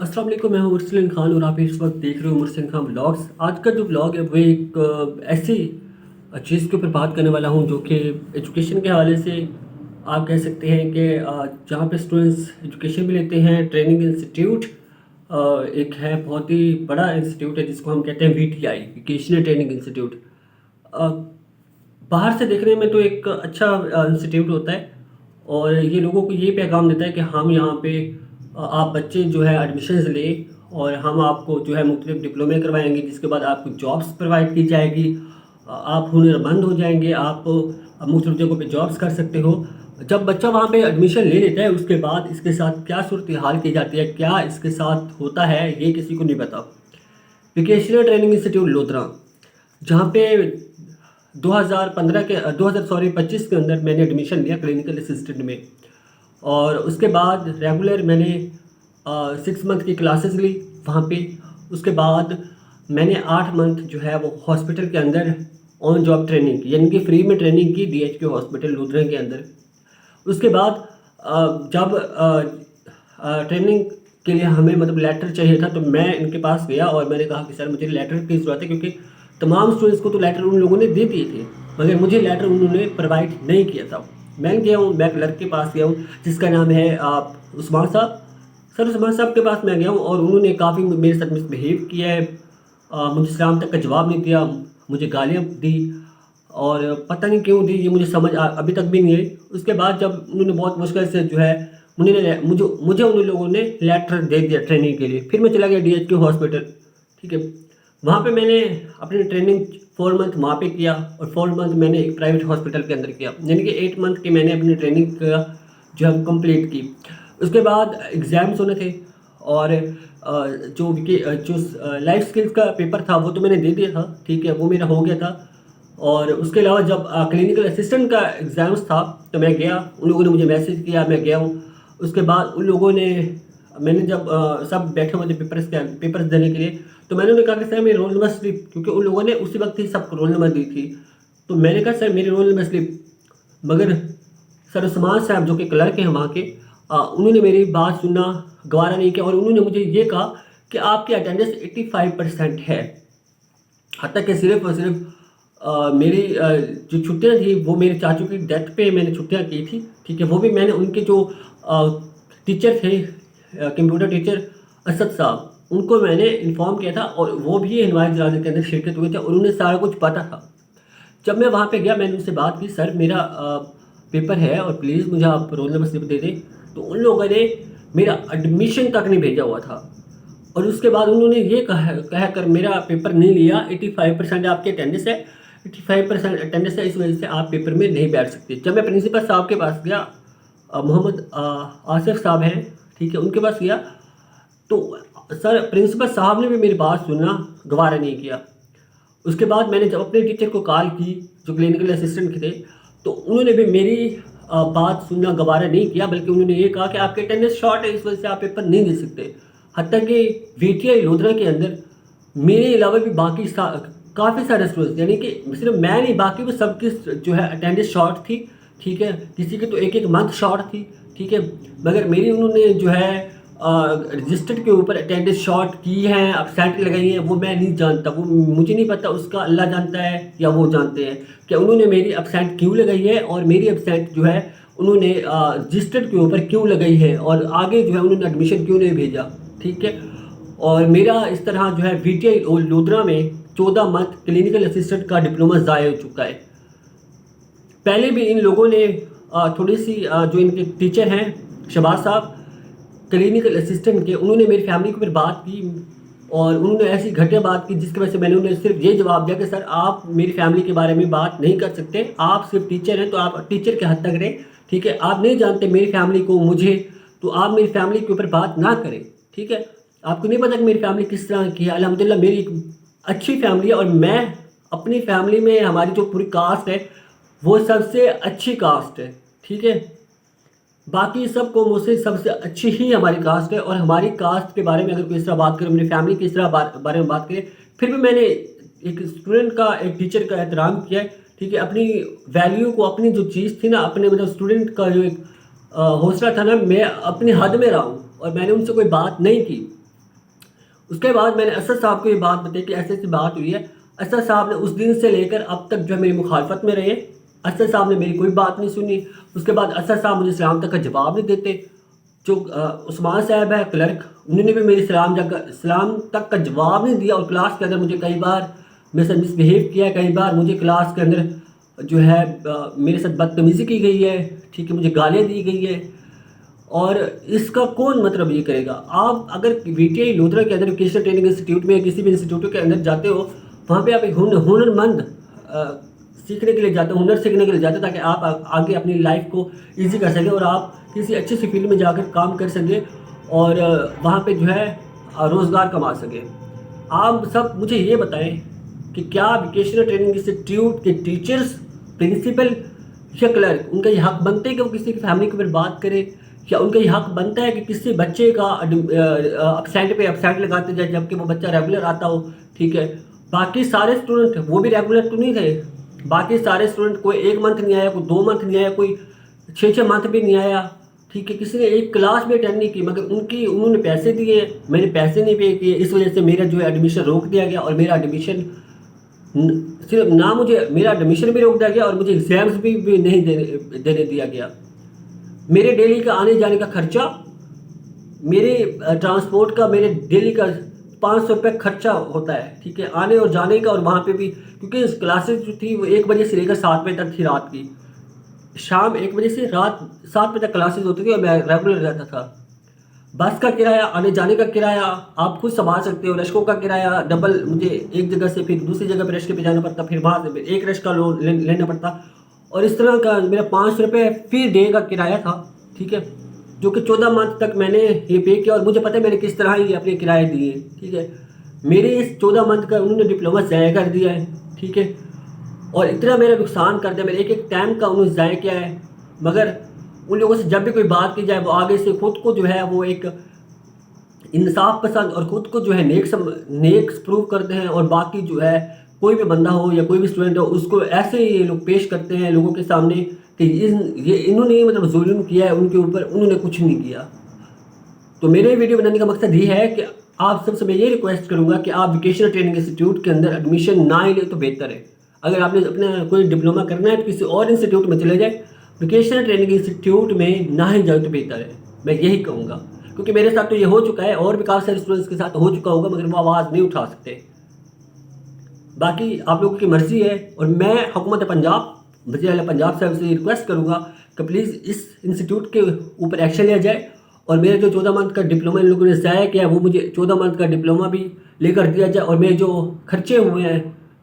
अस्सलाम वालेकुम, मैं हूं मुरसलिन खान और आप इस वक्त देख रहे हो मुरसलिन खान ब्लॉग्स। आज का जो ब्लॉग है वो एक ऐसी चीज़ के ऊपर बात करने वाला हूं जो कि एजुकेशन के हवाले से आप कह सकते हैं कि जहां पे स्टूडेंट्स एजुकेशन भी लेते हैं। ट्रेनिंग इंस्टीट्यूट एक है, बहुत ही बड़ा इंस्टीट्यूट है जिसको हम कहते हैं वीटीआई, वोकेशनल ट्रेनिंग इंस्टीट्यूट। बाहर से देखने में तो एक अच्छा इंस्टीट्यूट होता है और ये लोगों को ये पैगाम देता है कि हम यहाँ पे आप बच्चे जो है एडमिशन्स लें और हम आपको जो है मुख्तलिफ डिप्लोमे करवाएंगे, जिसके बाद आपको जॉब्स प्रोवाइड की जाएगी। आप हुनरमंद हो जाएंगे, आप मुख्तलिफ जगहों पे जॉब्स कर सकते हो। जब बच्चा वहाँ पे एडमिशन ले लेता है उसके बाद इसके साथ क्या सूरत हाल की जाती है, क्या इसके साथ होता है, ये किसी को नहीं पता। वोकेशनल ट्रेनिंग इंस्टीट्यूट लोधरा, जहाँ पे 2015 के 25 के अंदर मैंने एडमिशन लिया क्लिनिकल असिस्टेंट में। और उसके बाद रेगुलर मैंने 6 मंथ की क्लासेस ली वहाँ पे। उसके बाद मैंने 8 मंथ जो है वो हॉस्पिटल के अंदर ऑन जॉब ट्रेनिंग की, यानी कि फ्री में ट्रेनिंग की डीएचके हॉस्पिटल लुधियाना के अंदर। उसके बाद जब ट्रेनिंग के लिए हमें मतलब लेटर चाहिए था तो मैं इनके पास गया और मैंने कहा कि सर मुझे लेटर की ज़रूरत है, क्योंकि तमाम स्टूडेंट्स को तो लेटर उन लोगों ने दे दिए थे मगर मुझे लेटर उन्होंने प्रोवाइड नहीं किया था। मैं गया हूँ, मैं क्लर्क के पास गया हूँ जिसका नाम है उस्मान साहब। सर उस्मान साहब के पास मैं गया हूँ और उन्होंने काफ़ी मेरे साथ मिसबिहेव किया है। मुझे सलाम तक का जवाब नहीं दिया, मुझे गालियाँ दी और पता नहीं क्यों दी, ये मुझे समझ अभी तक भी नहीं आई। उसके बाद जब उन्होंने बहुत मुश्किल से जो है मुझे उन लोगों ने लेटर दे दिया ट्रेनिंग के लिए, फिर मैं चला गया डीएचके हॉस्पिटल। ठीक है, वहाँ पे मैंने अपनी ट्रेनिंग 4 मंथ वहाँ पे किया और 4 मंथ मैंने एक प्राइवेट हॉस्पिटल के अंदर किया, यानी कि 8 मंथ की मैंने अपनी ट्रेनिंग का जो है कंप्लीट की। उसके बाद एग्ज़ाम्स होने थे और जो लाइफ स्किल्स का पेपर था वो तो मैंने दे दिया था, ठीक है, वो मेरा हो गया था। और उसके अलावा जब क्लिनिकल असिस्टेंट का एग्ज़ाम्स था तो मैं गया, उन लोगों ने मुझे मैसेज किया, मैं गया हूँ। उसके बाद उन लोगों ने मैंने जब सब बैठे हुए थे पेपर्स देने के लिए, तो मैंने उन्हें कहा कि सर मेरी रोल नंबर स्लिप, क्योंकि उन लोगों ने उसी वक्त ही सबको रोल नंबर दी थी। तो मैंने कहा सर मेरी रोल नंबर स्लिप, मगर सर उस्मान साहब जो कि क्लर्क हैं वहाँ के, उन्होंने मेरी बात सुनना गवारा नहीं किया और उन्होंने मुझे ये कहा कि आपकी अटेंडेंस 85% है। हत्ता कि सिर्फ और सिर्फ मेरी जो छुट्टियां थी वो मेरे चाचू की डेथ पे मैंने छुट्टियां की थी, ठीक है, वो भी मैंने उनके जो टीचर थे कंप्यूटर टीचर असद साहब, उनको मैंने इन्फॉर्म किया था और वो भी हमारे जनाजे के अंदर शिरकत हुए थे और उन्हें सारा कुछ पता था। जब मैं वहाँ पे गया मैंने उनसे बात की, सर मेरा पेपर है और प्लीज़ मुझे आप रोल नंबर स्लिप दे दें। तो उन लोगों ने मेरा एडमिशन तक नहीं भेजा हुआ था और उसके बाद उन्होंने ये कहकर मेरा पेपर नहीं लिया। 85% आपकी अटेंडेंस है, 85% अटेंडेंस है, इस वजह से आप पेपर में नहीं बैठ सकते। जब मैं प्रिंसिपल साहब के पास गया, मोहम्मद आसिफ साहब हैं, ठीक है, उनके पास गया तो सर प्रिंसिपल साहब ने भी मेरी बात सुनना गवारा नहीं किया। उसके बाद मैंने जब अपने टीचर को कॉल की जो क्लिनिकल असिस्टेंट के थे, तो उन्होंने भी मेरी बात सुनना गवारा नहीं किया, बल्कि उन्होंने ये कहा कि आपके अटेंडेंस शॉर्ट है, इस वजह से आप पेपर नहीं दे सकते। हत्ता कि वीटीआई लोधरा के अंदर मेरे अलावा भी बाकी काफ़ी सारे स्टूडेंट्स, यानी कि सिर्फ मैं नहीं बाकी भी सबकी जो है अटेंडेंस शॉर्ट थी, ठीक है, किसी की तो एक मंथ शॉर्ट थी, ठीक है, मगर मेरी उन्होंने जो है रजिस्टर्ड के ऊपर अटेंडेंस शॉर्ट की हैं, अपसेंट लगाई हैं, वो मैं नहीं जानता, वो मुझे नहीं पता, उसका अल्लाह जानता है या वो जानते हैं कि उन्होंने मेरी अपसेंट क्यों लगाई है और मेरी अपसेंट जो है उन्होंने रजिस्टर्ड के ऊपर क्यों लगाई है और आगे जो है उन्होंने एडमिशन क्यों नहीं भेजा, ठीक है। और मेरा इस तरह जो है वीटीआई लोधरा में 14 मंथ क्लिनिकल असिस्टेंट का डिप्लोमा ज़ाया हो चुका है। पहले भी इन लोगों ने थोड़ी सी जो इनके टीचर हैं शहबाज साहब क्लिनिकल असिस्टेंट के, उन्होंने मेरी फैमिली को फिर बात की और उन्होंने ऐसी घटिया बात की जिसकी वजह से मैंने उन्हें सिर्फ ये जवाब दिया कि सर आप मेरी फैमिली के बारे में बात नहीं कर सकते, आप सिर्फ टीचर हैं तो आप टीचर के हद तक रहें, ठीक है, आप नहीं जानते मेरी फैमिली को, मुझे, तो आप मेरी फैमिली के ऊपर बात ना करें, ठीक है। आपको नहीं पता कि मेरी फैमिली किस तरह की है। अल्हम्दुलिल्लाह मेरी एक अच्छी फैमिली है और मैं अपनी फैमिली में, हमारी जो पूरी कास्ट है वो सबसे अच्छी कास्ट है, ठीक है, बाकी सब कौमों से सबसे अच्छी ही हमारी कास्ट है। और हमारी कास्ट के बारे में अगर कोई इस तरह बात करे, मेरी फैमिली की इस तरह बारे में बात करे, फिर भी मैंने एक स्टूडेंट का, एक टीचर का एहतराम किया है, ठीक है, अपनी वैल्यू को, अपनी जो चीज़ थी ना, अपने मतलब स्टूडेंट का जो एक हौसला था ना, मैं अपनी हद में रहा हूँ और मैंने उनसे कोई बात नहीं की। اس کے بعد میں نے اسد صاحب کو یہ بات بتائی کہ ایسی ایسی بات ہوئی ہے. اسد صاحب نے اس دن سے لے کر اب تک جو ہے میری مخالفت میں رہے. اسد صاحب نے میری کوئی بات نہیں سنی. اس کے بعد اسد صاحب مجھے سلام تک کا جواب نہیں دیتے. جو عثمان صاحب ہے کلرک، انہوں نے بھی میری سلام تک کا جواب نہیں دیا، اور کلاس کے اندر مجھے کئی بار میرے ساتھ مس بیہیو کیا ہے. کئی بار مجھے کلاس کے اندر جو ہے میرے ساتھ بدتمیزی کی گئی ہے، ٹھیک ہے، مجھے گالیاں دی گئی ہے. اور اس کا کون مطلب یہ کرے گا؟ آپ اگر وی ٹی آئی لودھرا کے اندر ووکیشنل ٹریننگ انسٹیٹیوٹ میں کسی بھی انسٹیٹیوٹ کے اندر جاتے ہو، وہاں پہ آپ ایک ہنر مند سیکھنے کے لیے جاتے ہو، ہنر سیکھنے کے لیے جاتے ہو، تاکہ آپ آگے اپنی لائف کو ایزی کر سکیں اور آپ کسی اچھی سی فیلڈ میں جا کر کام کر سکیں اور وہاں پہ جو ہے روزگار کما سکیں. آپ سب مجھے یہ بتائیں کہ کیا ووکیشنل ٹریننگ انسٹیٹیوٹ کے ٹیچرز، پرنسپل یا کلرک، ان کا یہ حق بنتا ہے کہ وہ کسی کی فیملی کے اوپر بات کرے؟ کیا ان کا یہ حق بنتا ہے کہ کسی بچے کا ابسینٹ پہ ابسینٹ لگاتے جائے جبکہ وہ بچہ ریگولر آتا ہو؟ ٹھیک ہے، باقی سارے اسٹوڈنٹ وہ بھی ریگولر تو نہیں تھے. باقی سارے اسٹوڈنٹ کوئی 1 منتھ نہیں آیا، کوئی 2 منتھ نہیں آیا، کوئی 6 منتھ بھی نہیں آیا. ٹھیک ہے، کسی نے ایک کلاس بھی اٹینڈ نہیں کی، مگر انہوں نے پیسے دیے، میں نے پیسے نہیں پے کیے. اس وجہ سے میرا جو ہے ایڈمیشن روک دیا گیا، اور میرا ایڈمیشن صرف نہ مجھے میرا ایڈمیشن بھی روک دیا گیا اور مجھے ایگزامس بھی نہیں دینے دیا گیا. میرے ڈیلی کا آنے جانے کا خرچہ، میرے ٹرانسپورٹ کا، میرے ڈیلی کا 500 روپے خرچہ ہوتا ہے. ٹھیک ہے، آنے اور جانے کا، اور وہاں پہ بھی کیونکہ کلاسز جو تھی وہ 1 بجے سے لے کر 7 بجے تک تھی رات کی. شام 1 بجے سے رات 7 بجے تک کلاسز ہوتی تھی اور میں ریگولر رہتا تھا. بس کا کرایہ، آنے جانے کا کرایہ آپ خود سنبھال سکتے ہو. رشکوں کا کرایہ ڈبل، مجھے ایک جگہ سے پھر دوسری جگہ پہ رشکے پہ جانا پڑتا، پھر وہاں سے ایک رشکا لون لینا پڑتا، اور اس طرح کا میرا 500 روپے فی ڈے کا کرایہ تھا. ٹھیک ہے، جو کہ 14 منتھ تک میں نے یہ پے کیا، اور مجھے پتہ ہے میں نے کس طرح یہ اپنے کرایے دیے. ٹھیک ہے، میرے اس 14 منتھ کا انہوں نے ڈپلوما ضائع کر دیا ہے. ٹھیک ہے، اور اتنا میرا نقصان کر دیا، میرے ایک ٹائم کا انہوں نے ضائع کیا ہے. مگر ان لوگوں سے جب بھی کوئی بات کی جائے، وہ آگے سے خود کو جو ہے وہ ایک انصاف پسند اور خود کو جو ہے نیک پروو کرتے ہیں، اور باقی جو ہے کوئی بھی بندہ ہو یا کوئی بھی اسٹوڈنٹ ہو اس کو ایسے ہی یہ لوگ پیش کرتے ہیں لوگوں کے سامنے کہ یہ انہوں نے مطلب ظلم کیا ہے ان کے اوپر، انہوں نے کچھ نہیں کیا. تو میرے ویڈیو بنانے کا مقصد یہ ہے کہ آپ سب سے میں یہ ریکویسٹ کروں گا کہ آپ ووکیشنل ٹریننگ انسٹیٹیوٹ کے اندر ایڈمیشن نہ ہی لیں تو بہتر ہے. اگر آپ نے اپنا کوئی ڈپلوما کرنا ہے تو کسی اور انسٹیٹیوٹ میں چلے جائیں، ووکیشنل ٹریننگ انسٹیٹیوٹ میں نہ ہی جائے تو بہتر ہے. میں یہی کہوں گا، کیونکہ میرے ساتھ تو یہ ہو چکا ہے، اور بھی کافی سارے اسٹوڈنٹس کے ساتھ ہو چکا ہوگا، مگر وہ آواز نہیں اٹھا سکتے. باقی آپ لوگوں کی مرضی ہے، اور میں حکومت پنجاب، وزیر اعلیٰ پنجاب صاحب سے ریکویسٹ کروں گا کہ پلیز اس انسٹیٹیوٹ کے اوپر ایکشن لیا جائے، اور میرے جو 14 منتھ کا ڈپلوما ان لوگوں نے ضائع کیا ہے وہ مجھے 14 منتھ کا ڈپلوما بھی لے کر دیا جائے، اور میرے جو خرچے ہوئے ہیں،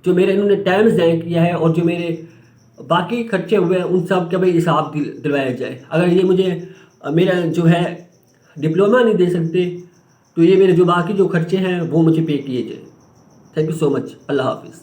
جو میرے انہوں نے ٹائم ضائع کیا ہے، اور جو میرے باقی خرچے ہوئے ہیں ان سب کا بھی حساب دلوایا جائے. اگر یہ مجھے میرا جو ہے ڈپلوما نہیں دے سکتے تو یہ میرے جو باقی جو خرچے ہیں وہ مجھے پے کیے جائیں. تھینک یو سو مچ. اللہ حافظ.